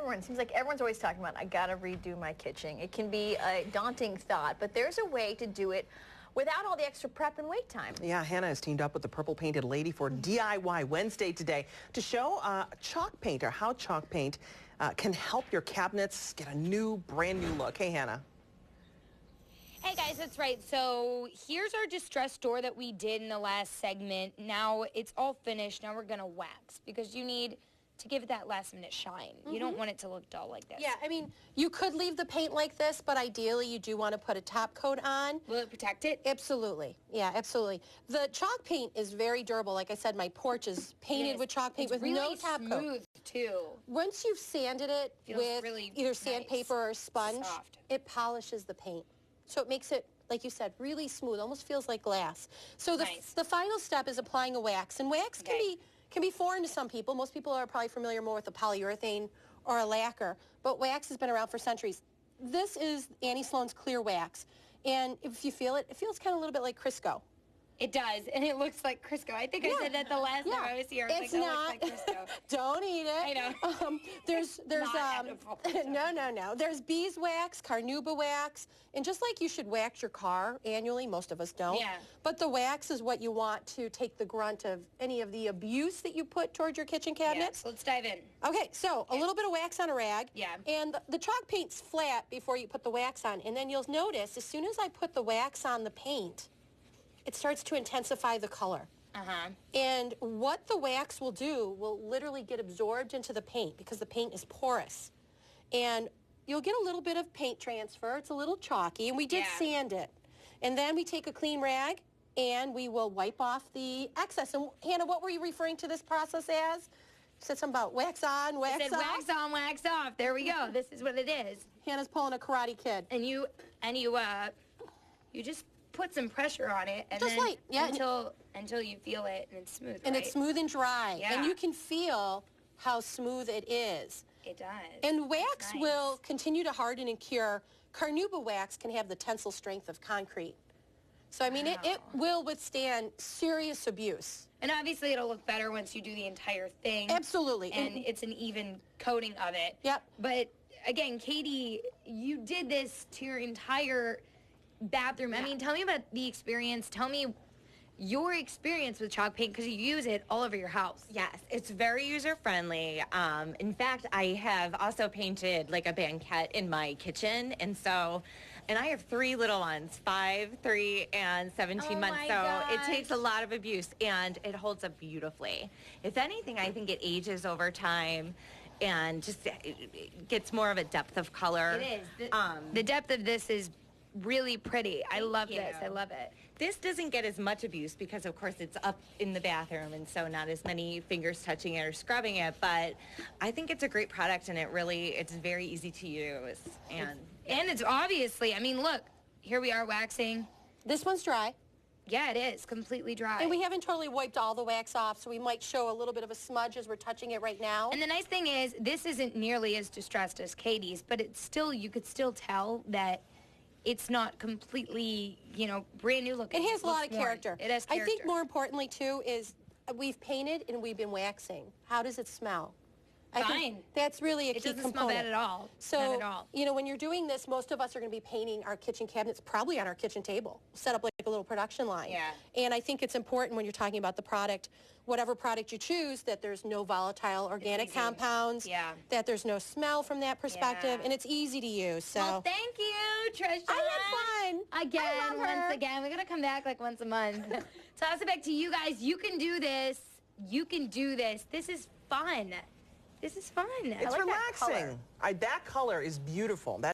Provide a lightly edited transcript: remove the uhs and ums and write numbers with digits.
everyone, it seems like everyone's always talking about, I gotta redo my kitchen. It can be a daunting thought, but there's a way to do it without all the extra prep and wait time. Yeah, Hannah has teamed up with the Purple Painted Lady for DIY Wednesday today to show chalk paint, or how chalk paint can help your cabinets get a brand new look. Hey, Hannah. Hey guys, that's right. So here's our distress door that we did in the last segment. Now it's all finished. Now we're going to wax because you need to give it that last minute shine. You don't want it to look dull like this. Yeah, I mean, you could leave the paint like this, but ideally you do want to put a top coat on. Will it protect it? Absolutely. Yeah, absolutely. The chalk paint is very durable. Like I said, my porch is painted with chalk paint with really no top coat. smooth too. Once you've sanded it with really either sandpaper or sponge, soft. it polishes the paint. So it makes it, like you said, really smooth, almost feels like glass. So the final step is applying a wax, and wax can be foreign to some people. Most people are probably familiar more with a polyurethane or a lacquer, but wax has been around for centuries. This is Annie Sloan's clear wax, and if you feel it, it feels kind of a little bit like Crisco. It does, and it looks like Crisco. I think I said that the last time I was here. I was It's like, not. that looks like Crisco. Don't eat it. I know. There's Not edible. no. There's beeswax, carnauba wax, and just like you should wax your car annually, most of us don't. Yeah. But the wax is what you want to take the grunt of any of the abuse that you put towards your kitchen cabinets. So let's dive in. Okay, so a little bit of wax on a rag. Yeah. And the chalk paint's flat before you put the wax on, and then you'll notice as soon as I put the wax on the paint, it starts to intensify the color. And what the wax will do will literally get absorbed into the paint because the paint is porous. And you'll get a little bit of paint transfer. It's a little chalky, and we did sand it. And then we take a clean rag, and we will wipe off the excess. And Hannah, what were you referring to this process as? You said something about wax on, wax off. Wax on, wax off. There we go. This is what it is. Hannah's pulling a Karate Kid. And you just put some pressure on it, and just then light, yeah, until you feel it and it's smooth. And it's smooth and dry, Yeah. and you can feel how smooth it is. It does. And wax will continue to harden and cure. Carnauba wax can have the tensile strength of concrete. So I mean, it will withstand serious abuse. And obviously it'll look better once you do the entire thing. Absolutely. And it's an even coating of it. Yep. But again, Katie, you did this to your entire bathroom. Yeah. I mean, tell me about the experience. Tell me your experience with chalk paint, because you use it all over your house. Yes, it's very user-friendly. In fact, I have also painted like a banquette in my kitchen, and I have 3 little ones, 5, 3, and 17 months, so it takes a lot of abuse, and it holds up beautifully. If anything, I think it ages over time and just it gets more of a depth of color. It is. The depth of this is really pretty. I love this. I love it. This doesn't get as much abuse because, of course, it's up in the bathroom, and so not as many fingers touching it or scrubbing it, but I think it's a great product, and it's very easy to use. And it's obviously, I mean, look, here we are waxing. This one's dry. Yeah, it is completely dry. And we haven't totally wiped all the wax off, so we might show a little bit of a smudge as we're touching it right now. And the nice thing is, this isn't nearly as distressed as Katie's, but it's still, you could still tell that it's not completely, brand new looking. It has a lot of character. It has character. I think more importantly, too, is we've painted and we've been waxing. How does it smell? I Fine. think that's really a key component. It doesn't smell bad at all. So, Not at all. when you're doing this, most of us are going to be painting our kitchen cabinets probably on our kitchen table, set up like a little production line. Yeah. And I think it's important when you're talking about the product, whatever product you choose, that there's no volatile organic compounds, that there's no smell from that perspective, and it's easy to use. So. Well, thank you, Trisha. I had fun. Again, once again. We're going to come back like once a month. Toss it back to you guys. You can do this. You can do this. This is fun. This is fun. It's relaxing. That color is beautiful.